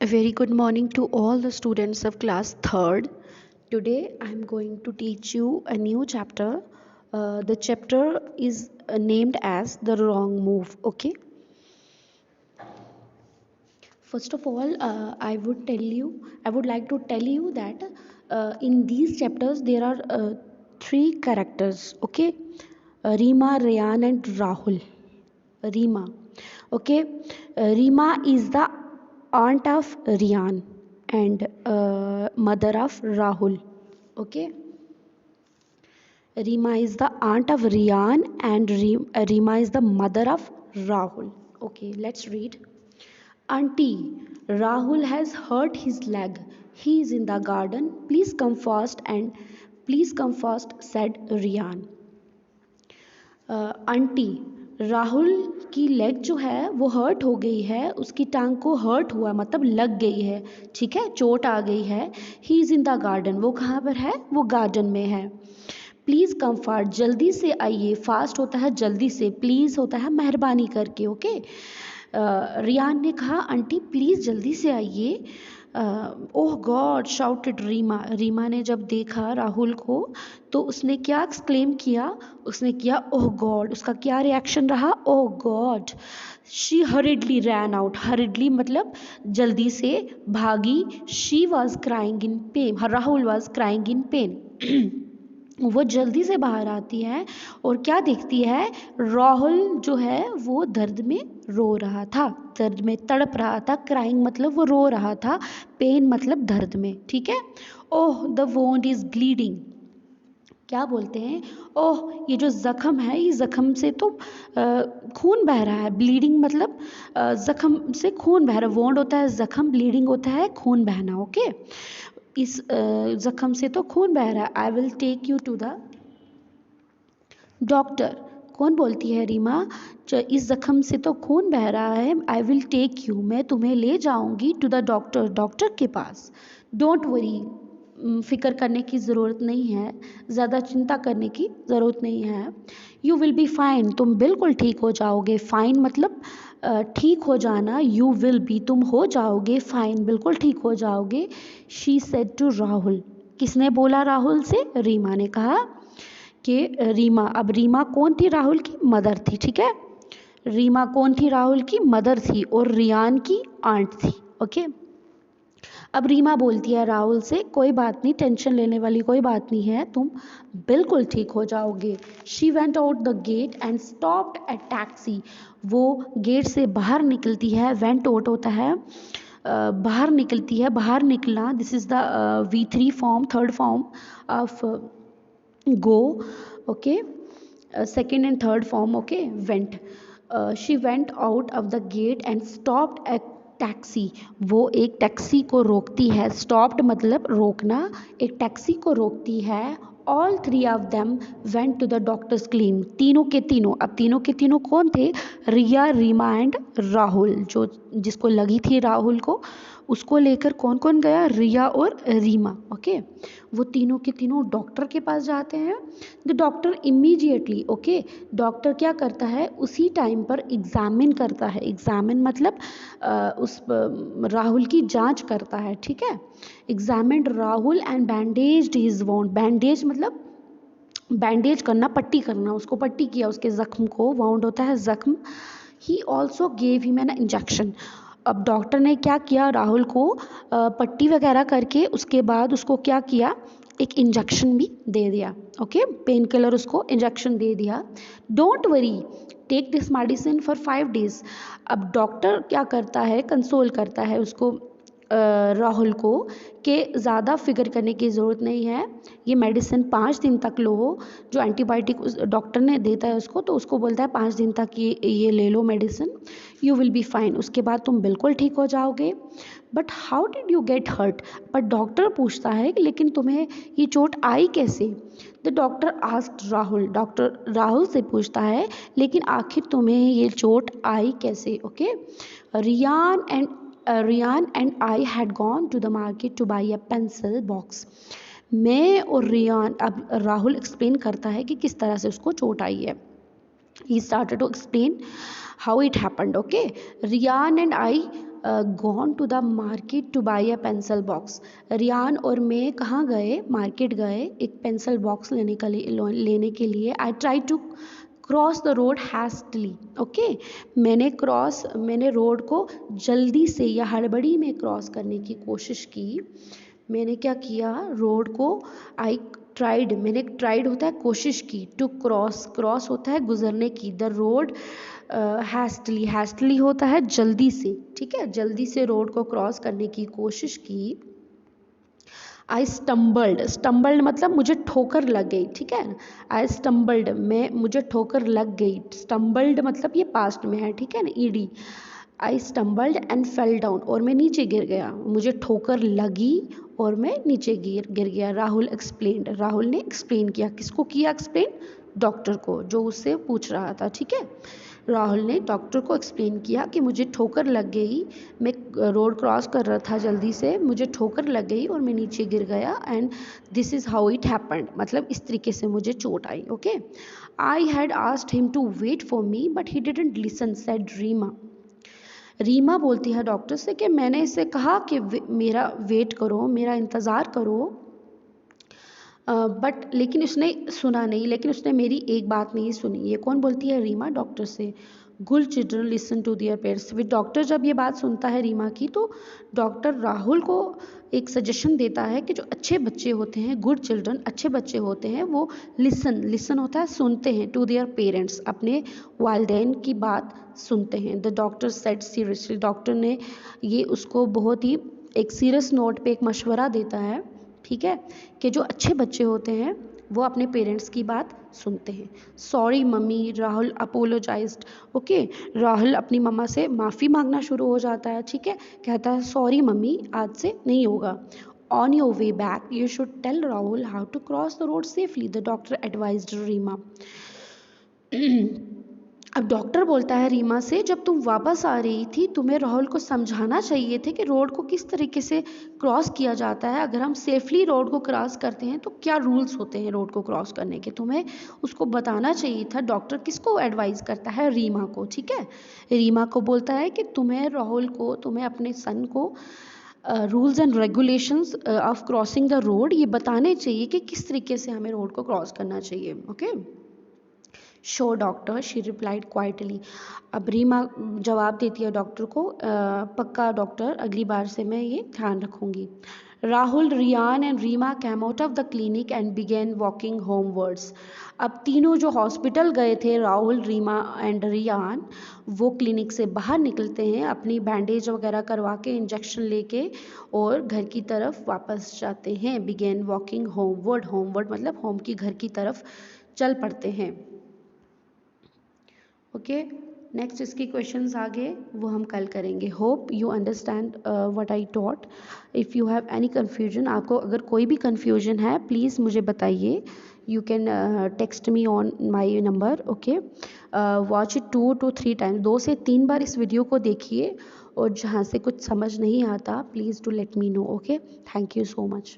A very good morning to all the students of class 3rd. Today I am going to teach you a new chapter. The chapter is named as The Wrong Move. Okay. First of all, I would like to tell you that in these chapters there are three characters. Okay. Rima, Rayan, and Rahul. Rima. Okay, Rima is the aunt of Rian and mother of Rahul. Okay, Rima is the aunt of Rian and Rima is the mother of Rahul. Okay, let's read. Auntie, Rahul has hurt his leg. He is in the garden. Please come fast, said Rian. Aunty Rahul की leg जो है वो hurt हो गई है, उसकी टांग को हर्ट हुआ मतलब लग गई है, ठीक है, चोट आ गई है. He is in the garden, वो कहाँ पर है, वो गार्डन में है. प्लीज़ कम्फर्ट, जल्दी से आइए. फास्ट होता है जल्दी से, प्लीज़ होता है मेहरबानी करके. ओके. रियान ने कहा आंटी प्लीज़ जल्दी से आइए. ओह गॉड शाउटेड रीमा. रीमा ने जब देखा राहुल को तो उसने क्या एक्सक्लेम किया, उसने किया ओह गॉड. उसका क्या रिएक्शन रहा, oh god. She hurriedly ran out. Hurriedly मतलब जल्दी से भागी. She was crying in pain. Rahul was crying in pain. वो जल्दी से बाहर आती है और क्या देखती है, राहुल जो है वो दर्द में रो रहा था, दर्द में तड़प रहा था. क्राइंग मतलब वो रो रहा था, पेन मतलब दर्द में, ठीक है. ओह द वोंड इज ब्लीडिंग. क्या बोलते हैं, ओह ये जो ज़ख़म है, ये ज़ख़म से तो खून बह रहा है. ब्लीडिंग मतलब ज़ख़म से खून बह रहा है. वोंड होता है ज़ख़म, ब्लीडिंग होता है खून बहना. ओके. इस ज़ख़म से तो खून बह रहा है. I will take you to the doctor. कौन बोलती है, रीमा. इस ज़ख़म से तो खून बह रहा है. आई विल टेक यू, मैं तुम्हें ले जाऊंगी टू द डॉक्टर, डॉक्टर के पास. डोंट वरी, फ़िक्र करने की ज़रूरत नहीं है, ज़्यादा चिंता करने की ज़रूरत नहीं है. यू विल बी फाइन, तुम बिल्कुल ठीक हो जाओगे. फाइन मतलब ठीक हो जाना. यू विल बी, तुम हो जाओगे. फाइन बिल्कुल ठीक हो जाओगे. She said to Rahul. किसने बोला राहुल से, रीमा ने कहा कि रीमा. अब रीमा कौन थी, राहुल की मदर थी, ठीक है. रीमा कौन थी, राहुल की मदर थी और रियान की आंट थी. ओके. अब रीमा बोलती है राहुल से, कोई बात नहीं, टेंशन लेने वाली कोई बात नहीं है, तुम बिल्कुल ठीक हो जाओगे. She went out the gate and stopped at taxi. वो गेट से बाहर निकलती है. वेंट आउट होता है बाहर निकलती है, बाहर निकलना. This is the V3 form, third form of go. Okay. Second and third form. Okay. Went. She went out of the gate and stopped at taxi. वो एक टैक्सी को रोकती है. स्टॉप्ड मतलब रोकना, एक टैक्सी को रोकती है. All three of them went to the doctor's clinic. तीनों के तीनों, अब तीनों के तीनों कौन थे, रिया, रीमा एंड राहुल. जो जिसको लगी थी राहुल को, उसको लेकर कौन कौन गया, रिया और रीमा. ओके. वो तीनों के तीनों डॉक्टर के पास जाते हैं. The doctor immediately, okay, doctor क्या करता है, उसी टाइम पर एग्जामिन करता है. एग्जामिन मतलब उस राहुल की जांच करता है, ठीक है. Examined Rahul and bandaged his wound. Bandage मतलब बैंडेज करना, पट्टी करना. उसको पट्टी किया उसके ज़ख्म को. वाउंड होता है ज़ख्म. He also gave him an injection. अब डॉक्टर ने क्या किया, राहुल को पट्टी वगैरह करके उसके बाद उसको क्या किया, एक इंजेक्शन भी दे दिया. ओके. पेन किलर उसको इंजेक्शन दे दिया. Don't worry, take this medicine for 5 days. अब डॉक्टर क्या करता है, कंसोल करता है उसको, राहुल को, कि ज़्यादा फिक्र करने की ज़रूरत नहीं है, ये मेडिसिन 5 दिन तक लो. जो एंटीबायोटिक उस डॉक्टर ने देता है उसको, तो उसको बोलता है 5 दिन तक ये ले लो medicine. You will be fine, उसके बाद तुम बिल्कुल ठीक हो जाओगे. But how did you get hurt. But doctor पूछता है कि लेकिन तुम्हें ये चोट आई कैसे. The doctor asked Rahul. Doctor Rahul से पूछता है लेकिन आखिर तुम्हें ये चोट आई कैसे. Okay. Riyan and I had gone to the market to buy a pencil box. मैं और रियान, अब राहुल एक्सप्लेन करता है कि किस तरह से उसको चोट आई है. He started to explain how it happened. Okay. Riyan and I gone to the market to buy a pencil box. Riyan और मैं कहाँ गए, मार्केट गए एक पेंसिल बॉक्स लेने के लिए। I try to cross the road hastily. Okay, मैंने रोड को जल्दी से या हड़बड़ी में क्रॉस करने की कोशिश की। मैंने क्या किया, रोड को मैंने ट्राइड होता है कोशिश की, टू क्रॉस होता है गुजरने की, द रोड हैस्टली होता है जल्दी से, ठीक है, जल्दी से रोड को क्रॉस करने की कोशिश की। आई स्टम्बल्ड मतलब मुझे ठोकर लग गई, ठीक है। आई स्टम्बल्ड मुझे ठोकर लग गई। स्टम्बल्ड मतलब ये पास्ट में है, ठीक है ना, ED. I stumbled and fell down, और मैं नीचे गिर गया, मुझे ठोकर लगी और मैं नीचे गिर गया। राहुल ने एक्सप्लेन किया। किसको किया एक्सप्लेन? डॉक्टर को, जो उससे पूछ रहा था, ठीक है। राहुल ने डॉक्टर को एक्सप्लेन किया कि मुझे ठोकर लग गई, मैं रोड क्रॉस कर रहा था जल्दी से, मुझे ठोकर लग गई और मैं नीचे गिर गया, and this is how it happened, मतलब इस तरीके से मुझे चोट आई। Okay, I had asked him to wait for me but he didn't listen, said Reema बोलती है डॉक्टर से कि मैंने इससे कहा कि मेरा वेट करो, मेरा इंतज़ार करो, बट लेकिन उसने सुना नहीं, लेकिन उसने मेरी एक बात नहीं सुनी। ये कौन बोलती है? रीमा डॉक्टर से। Good children listen to their parents. फिर डॉक्टर जब ये बात सुनता है रीमा की, तो डॉक्टर राहुल को एक सजेशन देता है कि जो अच्छे बच्चे होते हैं, गुड चिल्ड्रन अच्छे बच्चे होते हैं, वो लिसन होता है सुनते हैं, टू दियर पेरेंट्स अपने वालिदैन की बात सुनते हैं। The doctor said seriously, doctor ने ये उसको बहुत ही एक सीरियस नोट पे एक मशवरा देता है, ठीक है, कि जो अच्छे बच्चे होते हैं वो अपने पेरेंट्स की बात सुनते हैं। Sorry mummy, Rahul apologised. Okay, Rahul अपनी मम्मा से माफ़ी मांगना शुरू हो जाता है, ठीक है, कहता है सॉरी मम्मी, आज से नहीं होगा। On your way back you should tell Rahul how to cross the road safely, the doctor advised Rima. अब डॉक्टर बोलता है रीमा से, जब तुम वापस आ रही थी तुम्हें राहुल को समझाना चाहिए थे कि रोड को किस तरीके से क्रॉस किया जाता है। अगर हम सेफली रोड को क्रॉस करते हैं तो क्या रूल्स होते हैं रोड को क्रॉस करने के, तुम्हें उसको बताना चाहिए था। डॉक्टर किसको एडवाइस करता है? रीमा को, ठीक है। रीमा को बोलता है कि तुम्हें अपने सन को rules and regulations of crossing the road ये बताने चाहिए कि किस तरीके से हमें रोड को क्रॉस करना चाहिए। Okay, show doctor, she replied quietly. अब रीमा जवाब देती है डॉक्टर को, पक्का डॉक्टर, अगली बार से मैं ये ध्यान रखूँगी। Rahul, Riyan and Reema came out of the clinic and began walking homewards. अब तीनों जो हॉस्पिटल गए थे, राहुल, रीमा एंड रियान, वो क्लिनिक से बाहर निकलते हैं अपनी बैंडेज वगैरह करवा के, इंजेक्शन लेके, और घर की तरफ वापस जाते हैं। बिगेन वॉकिंग होमवर्ड मतलब होम की, घर की तरफ चल पड़ते हैं। ओके, नेक्स्ट इसकी क्वेश्चंस आगे वो हम कल करेंगे। Hope you understand what I taught. If you have any confusion, आपको अगर कोई भी कन्फ्यूजन है प्लीज़ मुझे बताइए। You can text me on my number. Okay, watch it 2 to 3 times, 2 से 3 बार इस वीडियो को देखिए, और जहाँ से कुछ समझ नहीं आता please do let me know. Okay, thank you so much.